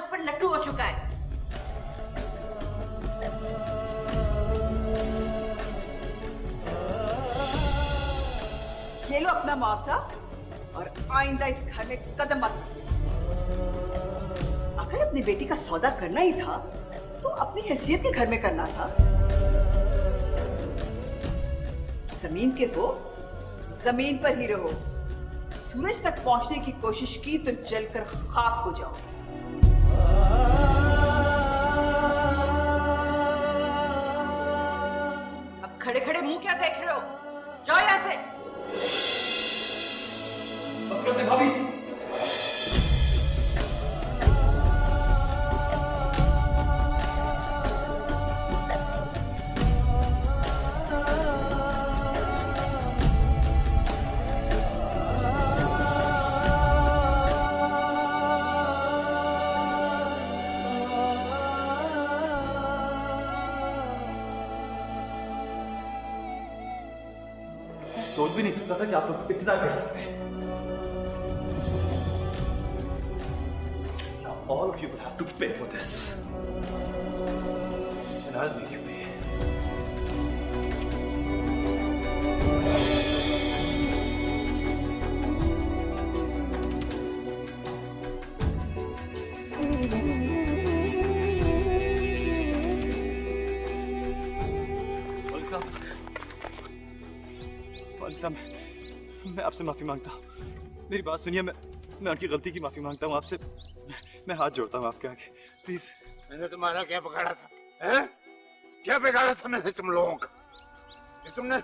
उस पर लट्टू हो चुका है। ये लो अपना मुआवजा और आइंदा इस घर में कदम मत रखो। अगर अपनी बेटी का सौदा करना ही था तो अपनी हैसियत के घर में करना था। जमीन के हो, जमीन पर ही रहो। सूरज तक पहुंचने की कोशिश की तो जलकर खाक हो जाओ। अब खड़े खड़े मुंह क्या देख रहे हो? जाओ यहां से। बस करते भाभी। सोच भी नहीं सकता था कि आप लोग इतना कर सकते हैं। Now all of you will have to pay for this. And I'll make you pay. मैं आपसे माफी मांगता हूँ। मेरी बात सुनिए। मैं उनकी गलती की माफी मांगता हूँ आपसे। मैं हाथ जोड़ता हूँ आपके आगे, प्लीज। मैंने तुम्हारा क्या बिगाड़ा था? हैं? क्या बिगाड़ा था मैंने तुम लोगों का? कि तुमने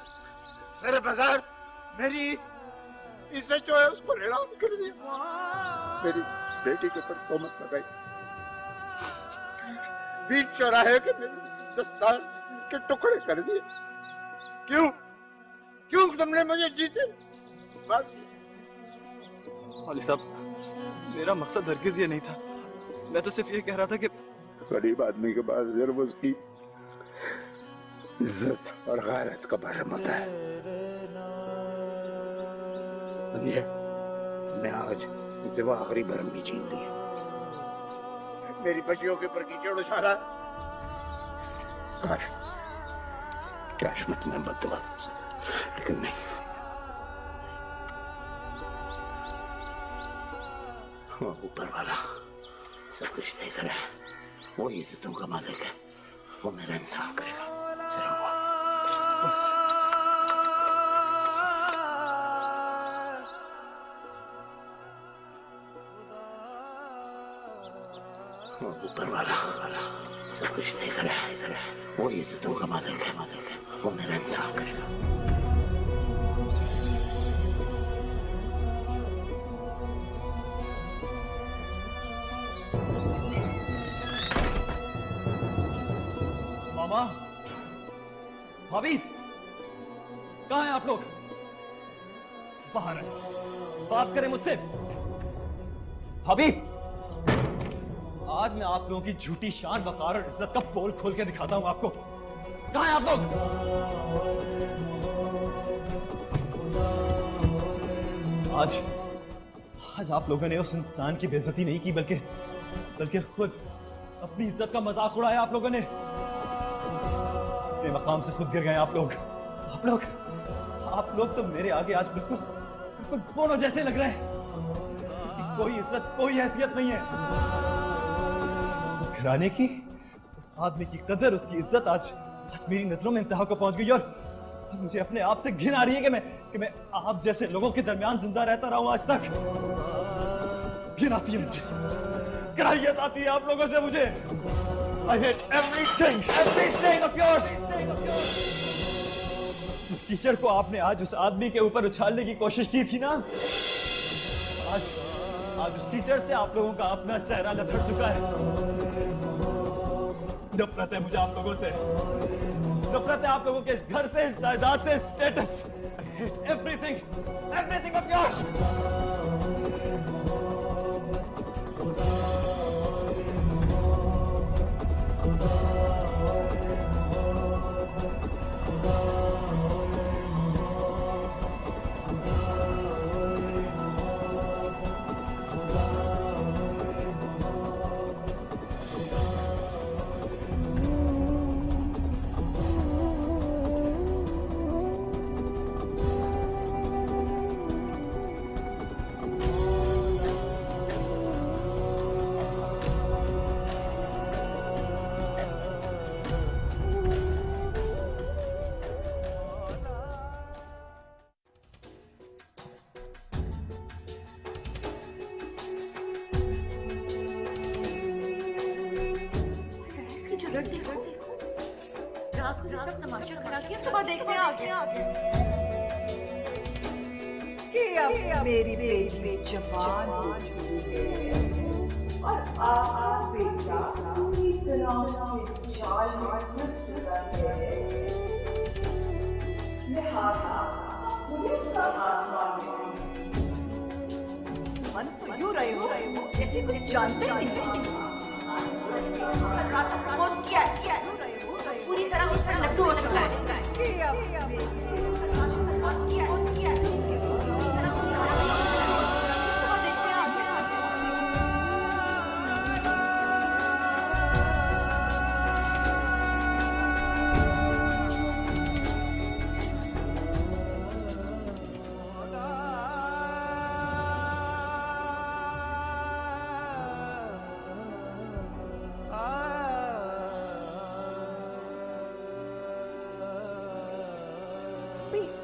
सारे बाजार मेरी इज्जत जो है उसको नीलाम कर दिया। मेरी बेटी के ऊपर तोहमत लगाई। बीच चौराहे के मेरे दस्तार के टुकड़े कर दिए। क्यों? क्यों तुमने मुझे जीते मार दिया? वाली साहब, मेरा मकसद हरगिज ये नहीं था। मैं तो सिर्फ ये कह रहा था कि गरीब आदमी के पास सिर्फ उसकी इज्जत और गैरत का भरम होता है। समझे? मैं आज इनसे वो आखिरी भरम भी छीन ली है। मेरी बच्चियों के ऊपर कीचड़ उछाला। काश मैं तुम्हें बदला दे सकता, लेकिन नहीं। हाँ, ऊपर वाला सब कुछ देख रहा है। वो इज्जतों का मालिक है। वो मेरा इंसाफ करेगा। जरा वो ऊपर वाला सब कुछ देख रहा है। वो इज्जतों का मालिक है। वो मेरा इंसाफ करेगा। मामा, भाभी, कहाँ हैं आप लोग? बाहर आए, बात करें मुझसे। भाभी, आज मैं आप लोगों की झूठी शान, वकार और इज्जत का पोल खोल के दिखाता हूं आपको। कहाँ हैं आप लोग? आज आप लोगों ने उस इंसान की बेइज्जती नहीं की, बल्कि खुद अपनी इज्जत का मजाक उड़ाया। आप लोगों ने अपने मकाम से खुद गिर गए। आप लोग तो मेरे आगे आज बिल्कुल बोनो जैसे लग रहे हैं। कोई इज्जत, कोई हैसियत नहीं है। उस घराने की, उस आदमी की कदर, उसकी इज्जत आज मेरी नजरों में इंतहा को पहुंच गई। और मुझे अपने आप से घिन आ रही है कि मैं आप जैसे लोगों के दरमियान जिंदा रहता रहा हूं आज तक। घिन आती है मुझे, कराहियत आती है आप लोगों से मुझे। I hate everything of yours. जिस कीचड़ को आपने आज उस आदमी के ऊपर उछालने की कोशिश की थी ना, आज उस कीचड़ से आप लोगों का अपना चेहरा लथड़ चुका है। नफरत है मुझे आप लोगों से। नफरत है आप लोगों के इस घर से, इस जायदाद से, status. I hate everything of yours. रात को ये सब तमाशा खड़ा किया, सुबह देखने आ गए कि अब मेरी बेटी जवान हो चुकी है और आपका बेटा पूरी तरह से जाल में फंस चुका है। लिहाजा मुझे उसका हाथ मांगना मन तो यूं रहे हो जैसे कुछ जानते ही नहीं। पूरी तरह उस पर लट्टू हो चुका है। कि अब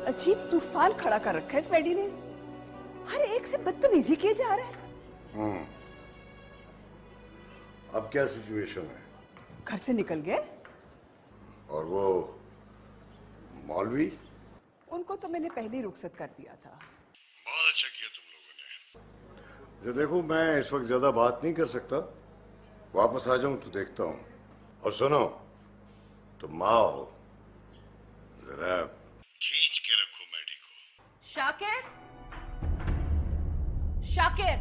अजीब तूफान खड़ा कर रखा है इस मैडी ने। हर एक से बदतमीजी किए जा रहा है। अब क्या सिचुएशन है? घर से निकल गए और वो मौलवी? उनको तो मैंने पहले ही रुखसत कर दिया था। बहुत अच्छा किया तुम लोगों ने। जो देखो, मैं इस वक्त ज्यादा बात नहीं कर सकता, वापस आ जाऊं तो देखता हूं। और सुनो, तुम माँ हो, जरा खींच के रखो मैडी को। शाकिर, शाकिर,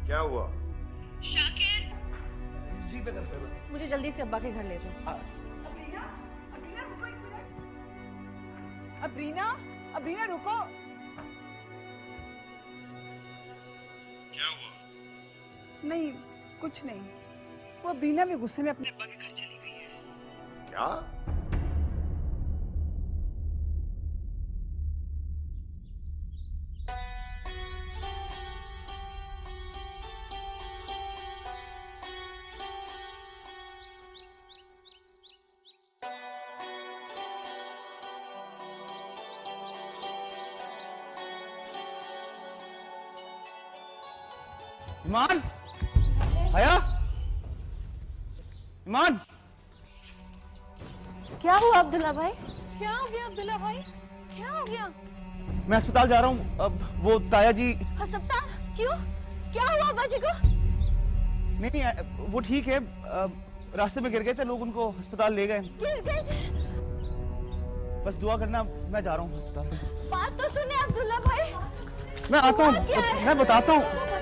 क्या हुआ? शाकिर, जी बेगम साहब। मुझे जल्दी से अब्बा के घर ले जाओ। अब्रीना रुको। क्या हुआ? नहीं, कुछ नहीं। वो अब्रीना भी गुस्से में अपने अब्बा के घर चली गई है। क्या? ईमान, हया, ईमान। क्या हुआ अब्दुल्ला भाई? क्या हो गया अब्दुल्ला भाई? क्या हो गया? मैं अस्पताल जा रहा हूँ। अब वो ताया जी। अस्पताल? क्यों? क्या हुआ अब्बा जी को? नहीं, वो ठीक है। रास्ते में गिर गए थे लोग, उनको अस्पताल ले गए। गिर गए थे? बस दुआ करना, मैं जा रहा हूँ अस्पताल। बात तो सुने अब्दुल्ला भाई। मैं आता हूँ, मैं बताता हूँ।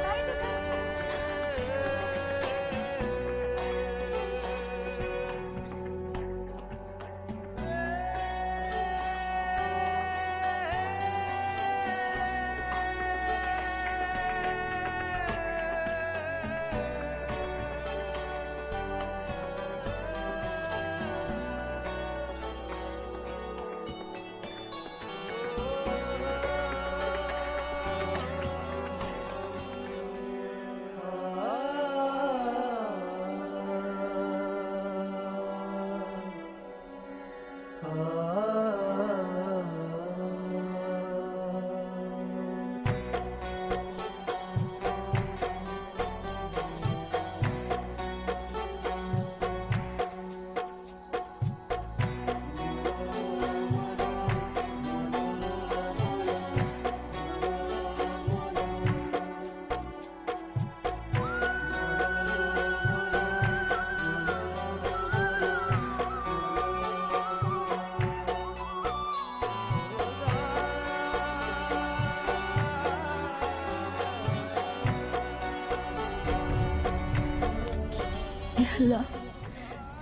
अल्लाह,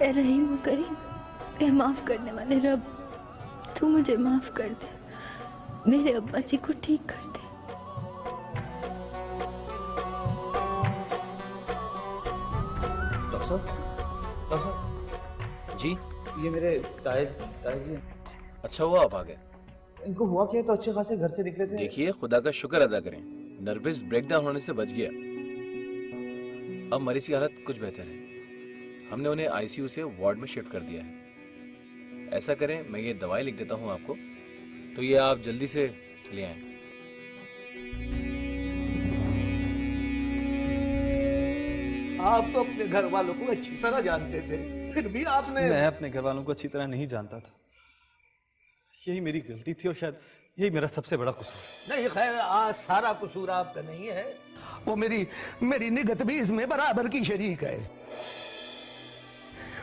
ए रहीम करीम, ए माफ़ करने वाले रब, तू मुझे माफ़ कर दे, मेरे अब्बा जी को ठीक कर दे। डॉक्टर साहब जी, ये मेरे ताया जी हैं। अच्छा हुआ आप आ गए। इनको हुआ क्या? तो अच्छे खासे घर से निकले थे। देखिए, खुदा का शुक्र अदा करें, नर्वस ब्रेकडाउन होने से बच गया। अब मरीज की हालत कुछ बेहतर है। हमने उन्हें आईसीयू से वार्ड में शिफ्ट कर दिया है। ऐसा करें, मैं ये दवाई लिख देता हूँ आपको, तो ये आप जल्दी से ले आएं। आप तो अपने घर वालों को अच्छी तरह जानते थे, फिर भी आपने। मैं अपने घर वालों को अच्छी तरह नहीं जानता था, यही मेरी गलती थी और शायद यही मेरा सबसे बड़ा कसूर। नहीं खैर, आज सारा कसूर आपका नहीं है, वो मेरी निगत भी इसमें बराबर की शरीक है।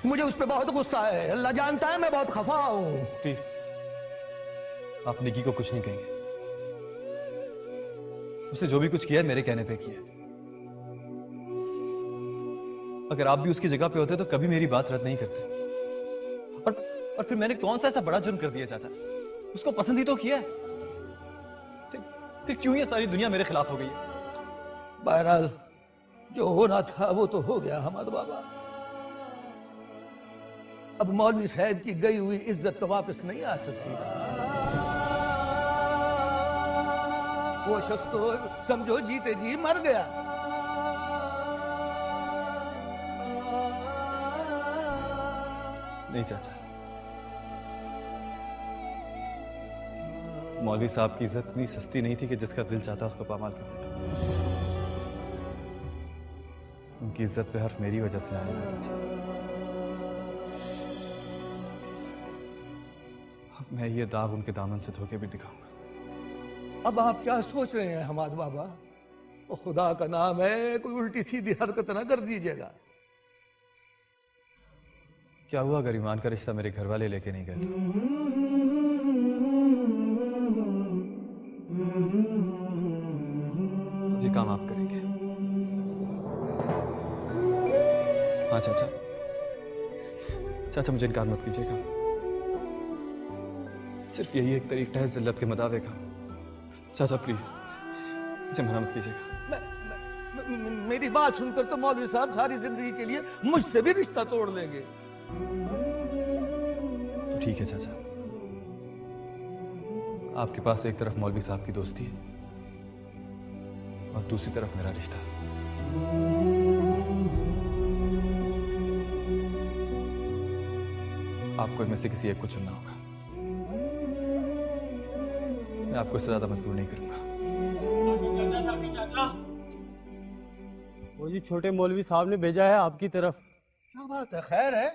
मुझे उस पर बहुत गुस्सा है, अल्लाह जानता है मैं बहुत खफा हूं। प्लीज आप निकी को कुछ नहीं कहेंगे, उसने जो भी कुछ किया है मेरे कहने पे किया। अगर आप भी उसकी जगह पे होते तो कभी मेरी बात रद्द नहीं करते। और फिर मैंने कौन सा ऐसा बड़ा जुर्म कर दिया चाचा? उसको पसंद ही तो किया है, फिर क्यों ये सारी दुनिया मेरे खिलाफ हो गई है? बहरहाल जो होना था वो तो हो गया हमारे बाबा। अब मौलवी साहब की गई हुई इज्जत तो वापस नहीं आ सकती। वो शख्स तो समझो जीते जी मर गया। नहीं चाचा, मौलवी साहब की इज्जत इतनी सस्ती नहीं थी कि जिसका दिल चाहता उसको पामाल कर देता। उनकी इज्जत पे हर्फ मेरी वजह से आया चाचा। अब मैं ये दाग उनके दामन से धोके भी दिखाऊंगा। अब आप क्या सोच रहे हैं हमाद बाबा? वो खुदा का नाम है, कोई उल्टी सीधी हरकत ना कर दीजिएगा। क्या हुआ अगर ईमान का रिश्ता मेरे घर वाले लेके नहीं गए? ये काम आप करेंगे? हाँ चाचा, चाचा मुझे इनकार मत कीजिएगा। सिर्फ यही एक तरीका है जिल्लत के मदावे का। चाचा प्लीज मुझे मना मत कीजिएगा। मेरी बात सुनकर तो मौलवी साहब सारी जिंदगी के लिए मुझसे भी रिश्ता तोड़ लेंगे। तो ठीक है चाचा, आपके पास एक तरफ मौलवी साहब की दोस्ती है और दूसरी तरफ मेरा रिश्ता। आपको इनमें से किसी एक को चुनना होगा। मैं आपको इससे ज्यादा मजबूर नहीं करूंगा। वो जी छोटे मौलवी साहब ने भेजा है आपकी तरफ। क्या बात है, खैर है?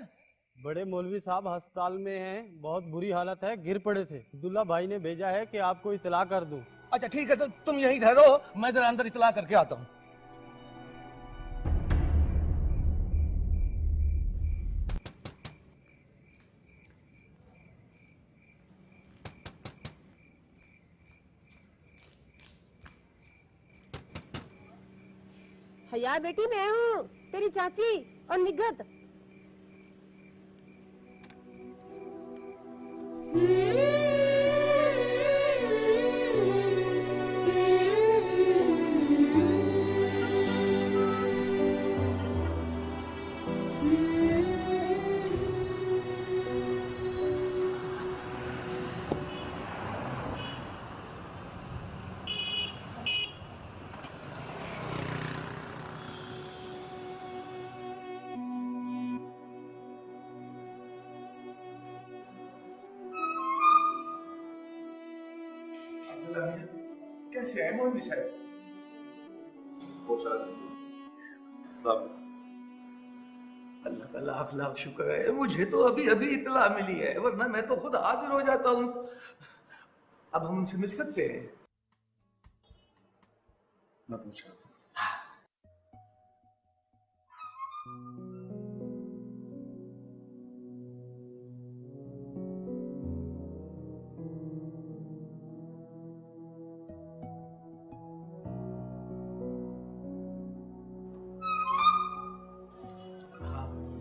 बड़े मौलवी साहब अस्पताल में हैं, बहुत बुरी हालत है, गिर पड़े थे। अब्दुल्ला भाई ने भेजा है कि आपको इतला कर दूं। अच्छा ठीक है, तो तुम यहीं ठहरो, मैं जरा अंदर इतला करके आता हूं। हया बेटी, मैं हूँ तेरी चाची और निगत। कैसे है मौलवी साहब? अल्लाह का लाख लाख शुक्र है, मुझे तो अभी अभी इतला मिली है, वरना मैं तो खुद हाजिर हो जाता हूँ। अब हम उनसे मिल सकते हैं? मैं पूछ रहा था।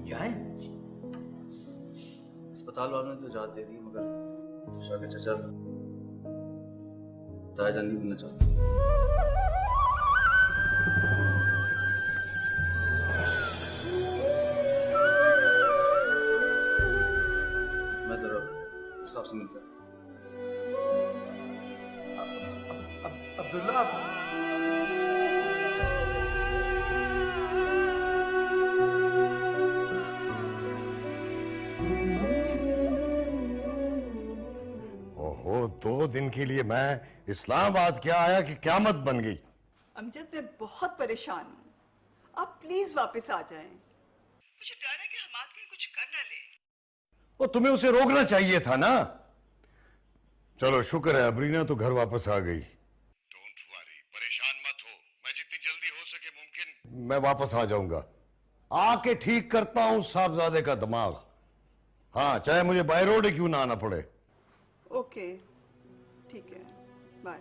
जाएं? अस्पताल वालों ने तो इजाजत दे दी, मगर तुषार के चचा तायाजान नहीं मिलना चाहते। मैं जरा साहब से मिलता हूं। अब्दुल्ला, ओहो, 2 दिन के लिए मैं इस्लामाबाद क्या आया कि क़यामत बन गई। अमजद, मैं बहुत परेशान हूँ। आप प्लीज वापस आ जाएं। मुझे डर है कि हमाद कहीं कुछ कर न ले। वो तुम्हें उसे रोकना चाहिए था ना। चलो शुक्र है अबरीना तो घर वापस आ गई। डोंट वरी, परेशान मत हो, मैं जितनी जल्दी हो सके मुमकिन मैं वापस आ जाऊंगा। आके ठीक करता हूं साहबजादे का दिमाग। हाँ, चाहे मुझे बाय रोड क्यों ना आना पड़े। ओके ठीक है, बाय।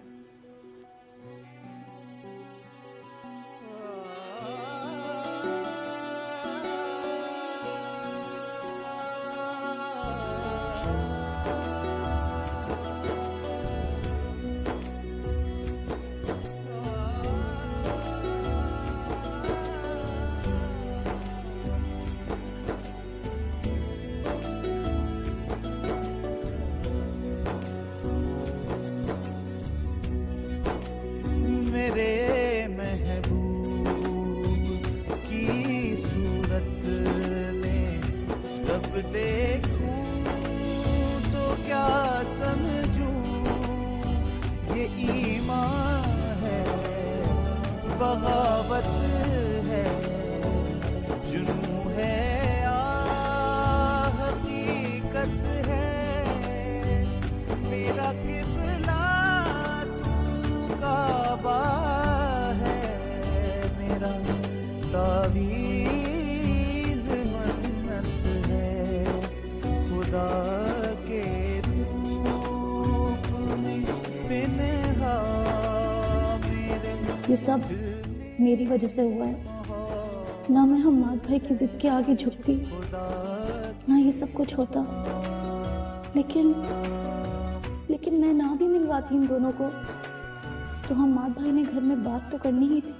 मेरे महबूब की सूरत में जब देखूं तो क्या समझूं, ये ईमान है, बगावत है, जुनून है या हकीकत है। मेरा किबला काबा है, मेरा तावीज़ मन्नत है, खुदा के रूप में पिन्हा मेरे। ये सब मेरी वजह से हुआ है। ना मैं हम्माद भाई की जिद के आगे झुकती, ना ये सब कुछ होता। लेकिन मैं ना भी मिलवाती इन दोनों को तो हम्माद भाई ने घर में बात तो करनी ही थी।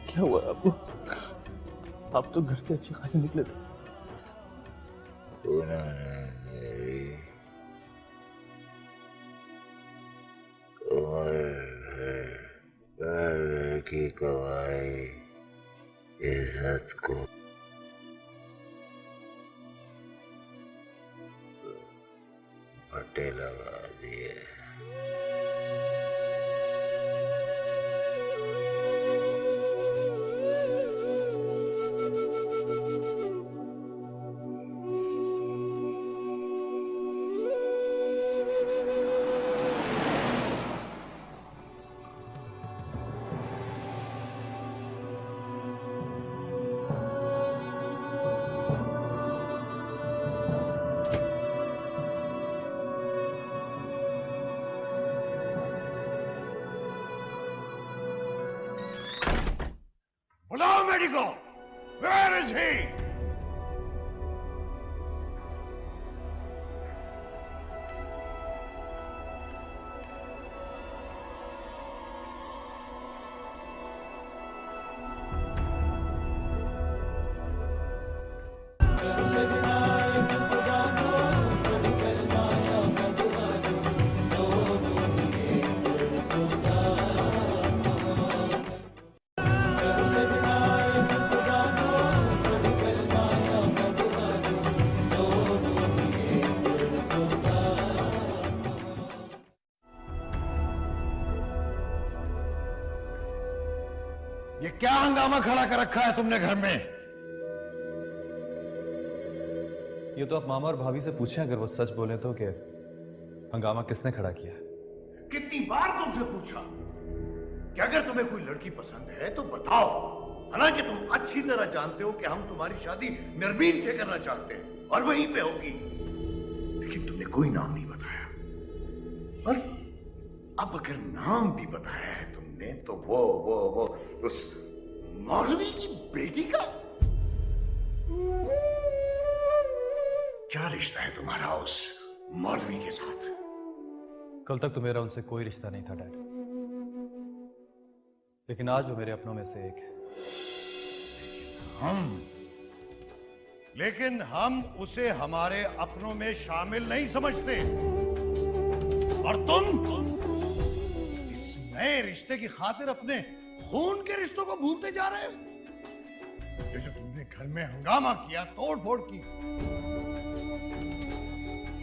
क्या हुआ आपको? आप तो घर से अच्छी खासी निकले थे। की कमाई इज्जत को भट्टे लगा दिए। बुलाओ मेडिको। Where is he? ये क्या हंगामा खड़ा कर रखा है तुमने घर में? ये तो आप मामा और भाभी से पूछें, अगर वो सच बोले तो, कि हंगामा किसने खड़ा किया है। कितनी बार तुमसे पूछा कि अगर तुम्हें कोई लड़की पसंद है तो बताओ। हालांकि तुम अच्छी तरह जानते हो कि हम तुम्हारी शादी नरमीन से करना चाहते हैं और वहीं पे होगी, लेकिन तुमने कोई नाम नहीं बताया। और अब अगर नाम भी बताया है तुमने तो वो उस मौलवी की बेटी का क्या रिश्ता है तुम्हारा उस मौलवी के साथ? कल तक तो मेरा उनसे कोई रिश्ता नहीं था डैड, लेकिन आज वो मेरे अपनों में से एक है। लेकिन हम उसे हमारे अपनों में शामिल नहीं समझते, और तुम इस नए नए रिश्ते की खातिर अपने खून के रिश्तों को भूलते जा रहे हो? ये जो तुमने घर में हंगामा किया, तोड़ फोड़ की,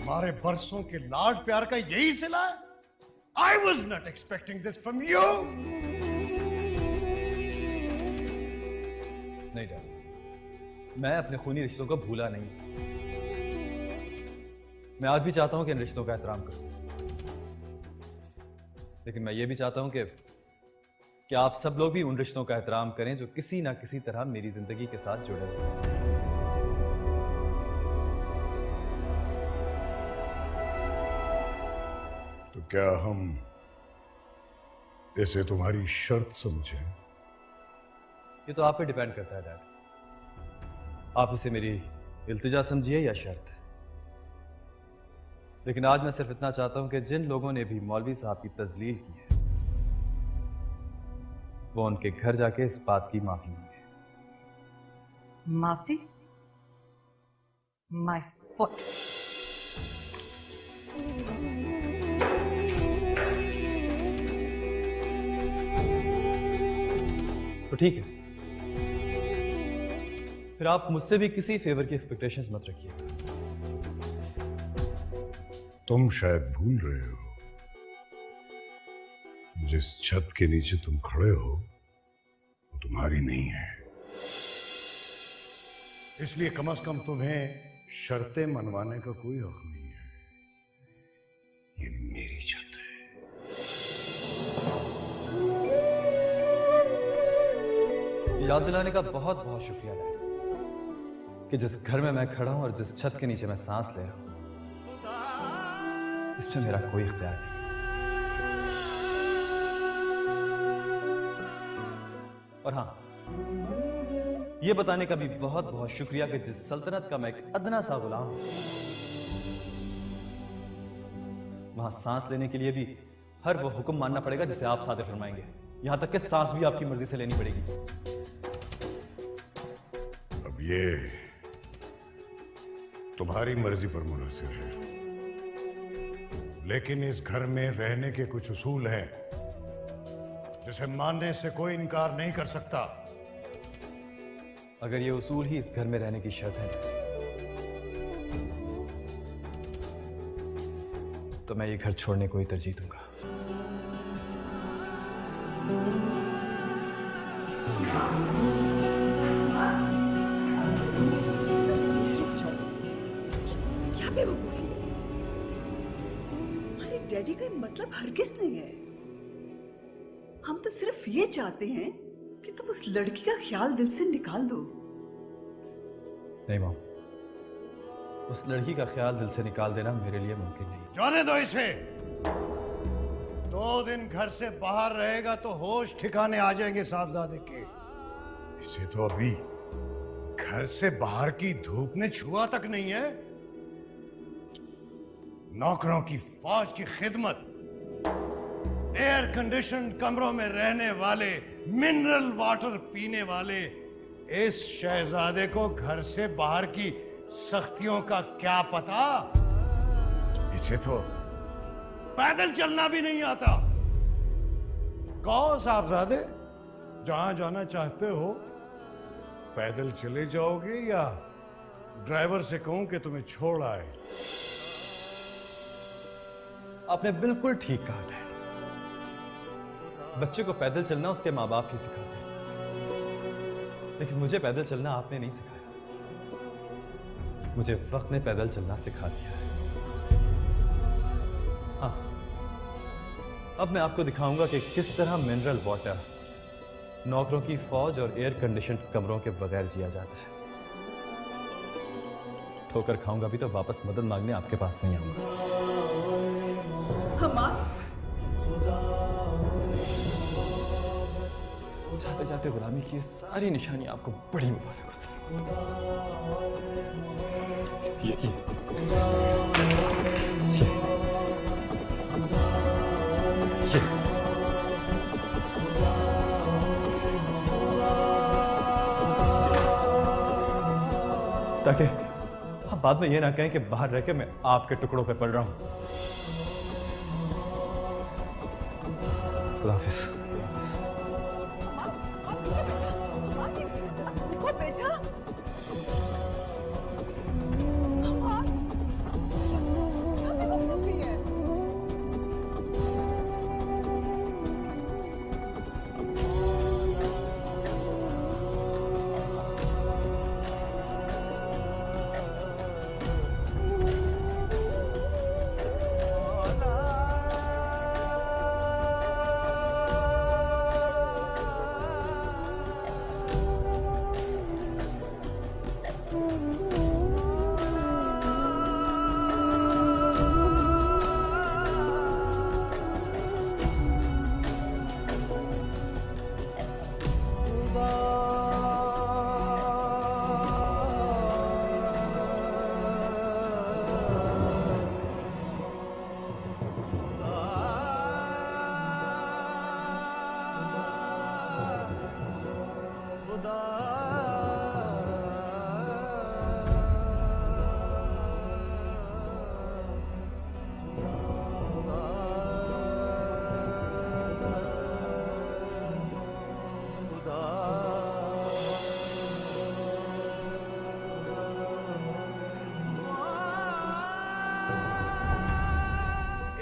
हमारे बरसों के लाड प्यार का यही सिला है? I was not expecting this from you. नहीं डैड, मैं अपने खूनी रिश्तों को भूला नहीं। मैं आज भी चाहता हूं कि इन रिश्तों का एहतराम करूं, लेकिन मैं ये भी चाहता हूं कि आप सब लोग भी उन रिश्तों का एहतराम करें जो किसी ना किसी तरह मेरी जिंदगी के साथ जुड़े हुए हैं। तो क्या हम इसे तुम्हारी शर्त समझें? ये तो आप पे डिपेंड करता है डैड। आप इसे मेरी इल्तिजा समझिए या शर्त। लेकिन आज मैं सिर्फ इतना चाहता हूं कि जिन लोगों ने भी मौलवी साहब की तजलील की है, वो उनके घर जाके इस बात की माफी मांगे। माफी? My foot. तो ठीक है, फिर आप मुझसे भी किसी फेवर की एक्सपेक्टेशंस मत रखिए। तुम शायद भूल रहे हो, जिस छत के नीचे तुम खड़े हो वो तुम्हारी नहीं है। इसलिए कम से कम तुम्हें शर्तें मनवाने का कोई हक नहीं है। ये मेरी छत है। याद दिलाने का बहुत बहुत शुक्रिया डैड कि जिस घर में मैं खड़ा हूं और जिस छत के नीचे मैं सांस ले रहा हूं, इसमें मेरा कोई इख्तियार नहीं। और हां, यह बताने का भी बहुत बहुत शुक्रिया कि जिस सल्तनत का मैं एक अदना सा गुलाम हूं, वहां सांस लेने के लिए भी हर वो हुक्म मानना पड़ेगा जिसे आप सादे फरमाएंगे। यहां तक कि सांस भी आपकी मर्जी से लेनी पड़ेगी। अब ये तुम्हारी मर्जी पर मुनहसिर है, लेकिन इस घर में रहने के कुछ उसूल हैं जिसे मानने से कोई इनकार नहीं कर सकता। अगर ये उसूल ही इस घर में रहने की शर्त है, तो मैं ये घर छोड़ने को ही तरजीह दूंगा। क्या बेवकूफी है? हमारे डैडी का मतलब हरगिज नहीं है। हम तो सिर्फ ये चाहते हैं कि तुम उस लड़की का ख्याल दिल से निकाल दो। नहीं मॉम, उस लड़की का ख्याल दिल से निकाल देना मेरे लिए मुमकिन नहीं। जाने दो इसे। 2 दिन घर से बाहर रहेगा तो होश ठिकाने आ जाएंगे साहबजादे के। इसे तो अभी घर से बाहर की धूप ने छुआ तक नहीं है। नौकरों की फौज की खिदमत, एयर कंडीशन कमरों में रहने वाले, मिनरल वाटर पीने वाले इस शहजादे को घर से बाहर की सख्तियों का क्या पता। इसे तो पैदल चलना भी नहीं आता। कहो साहबजादे, जहां जाना चाहते हो पैदल चले जाओगे या ड्राइवर से कहूं कि तुम्हें छोड़ आए? आपने बिल्कुल ठीक कहा है। बच्चे को पैदल चलना उसके माँ बाप ही सिखाते हैं, लेकिन मुझे पैदल चलना आपने नहीं सिखाया। मुझे वक्त ने पैदल चलना सिखा दिया है। हाँ, अब मैं आपको दिखाऊंगा कि किस तरह मिनरल वाटर, नौकरों की फौज और एयर कंडीशन कमरों के बगैर जिया जाता है। ठोकर खाऊंगा भी तो वापस मदद मांगने आपके पास नहीं आऊंगा। जाते जाते गुलामी की ये सारी निशानी आपको बड़ी मुबारक हो सर। ताकि आप बाद में ये ना कहें कि बाहर रह के मैं आपके टुकड़ों पे पड़ रहा हूं। खुदा हाफिज। रुको बेटा। क्या बेवकूफी है?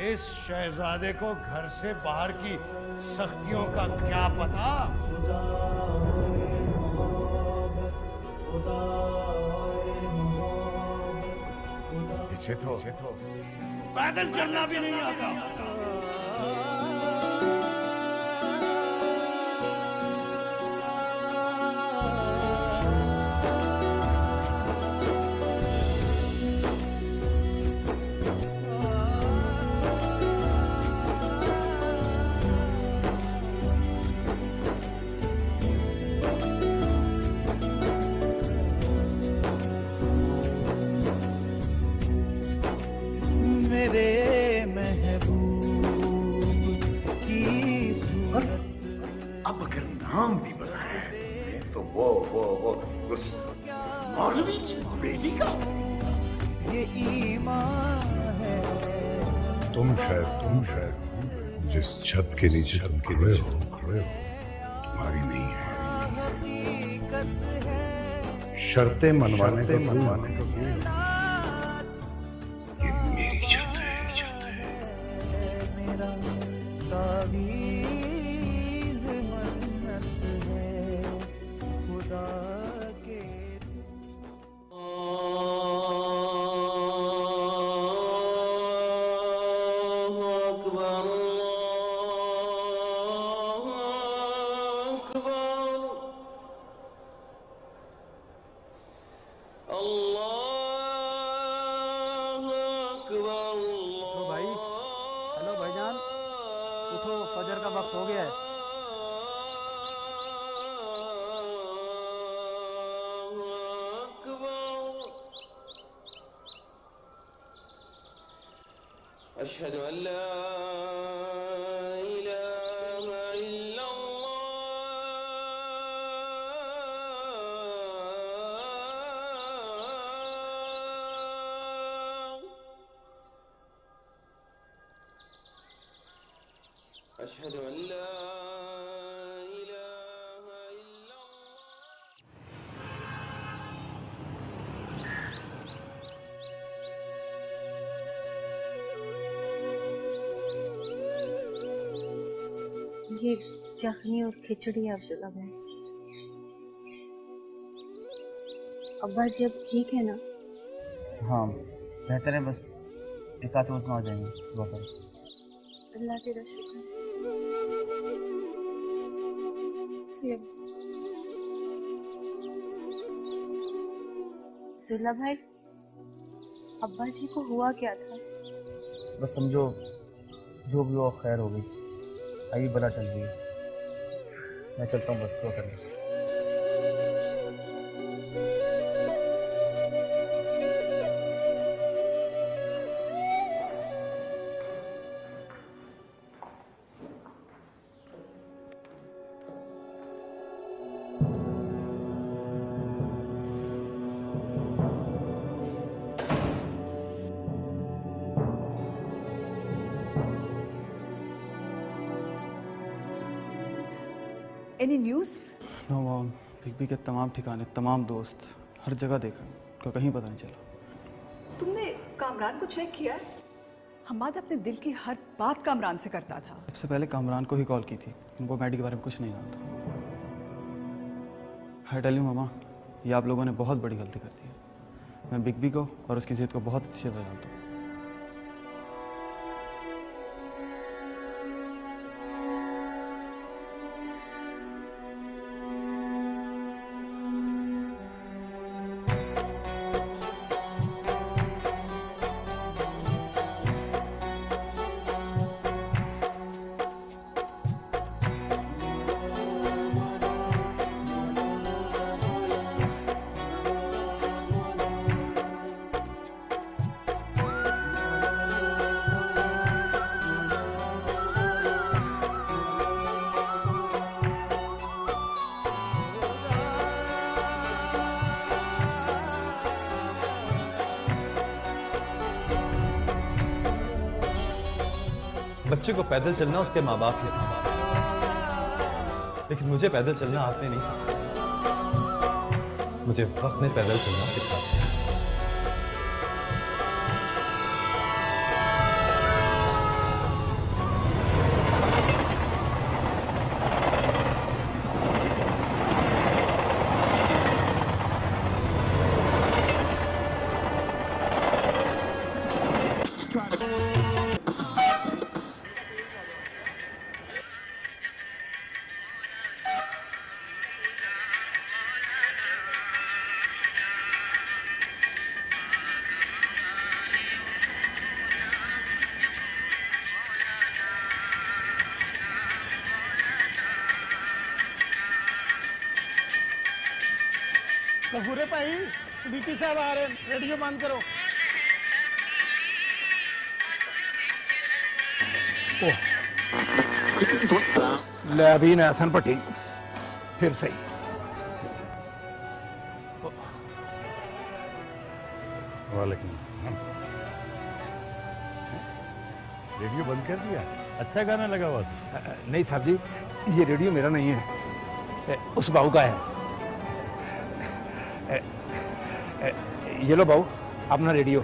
इस शहजादे को घर से बाहर की सख्तियों का क्या पता। इसे तो पैदल चलना भी नहीं आता। मेरे महबूब की सूरत। अब अगर नाम भी बताया तो वो उस मौलवी की बेटी का। ये ईमान है। तुम शायद जिस छत के नीचे तुम खड़े हो तुम्हारी नहीं है। शर्तें मनवाने का ये मेरी छत है। मेरा तावीज़ मन्नत है खुदा के। हेलो भाईजान, उठो, फजर का वक्त हो गया है। अशहदु अल्ला इलाहा इल्लल्लाह। अशहदु अल्ला इलाहा ये यखनी और खिचड़ी है अब्दुल्ला भाई। अब्बा जी अब ठीक है ना? हाँ बेहतर है, बस एक आध रोज में आ जाएंगे। दुआ करो। अल्लाह तेरा शुक्र। अब्दुल्ला भाई, अब्बा जी को हुआ क्या था? बस समझो जो भी हो खैर हो गई, आई बला टल गई। मैं चलता हूँ, बस दुआ करने। Any news? No mom, big B के तमाम ठिकाने, तमाम दोस्त, हर जगह देखा, उनका कहीं पता नहीं चला। तुमने कामरान को चेक किया है? हमाद अपने दिल की हर बात कामरान से करता था। सबसे पहले कामरान को ही कॉल की थी, उनको मैडी के बारे में कुछ नहीं जानता। आई टेल यू मामा, ये आप लोगों ने बहुत बड़ी गलती कर दी है। मैं बिग बी को और उसकी जिद को बहुत अच्छी तरह जानता हूँ। बच्चे को पैदल चलना उसके माँ बाप के, लेकिन मुझे पैदल चलना आपने नहीं सिखाया, मुझे वक्त ने पैदल चलना सिखाया। गफूरे भाई, स्वीटी साहब आ रहे हैं, रेडियो बंद करो। ले अभी नहसन पट्टी फिर सही। वालेकुम। रेडियो बंद कर दिया? अच्छा गाना लगा हुआ था। नहीं साहब जी, ये रेडियो मेरा नहीं है, उस बाबू का है। ये लो बाबू अपना रेडियो।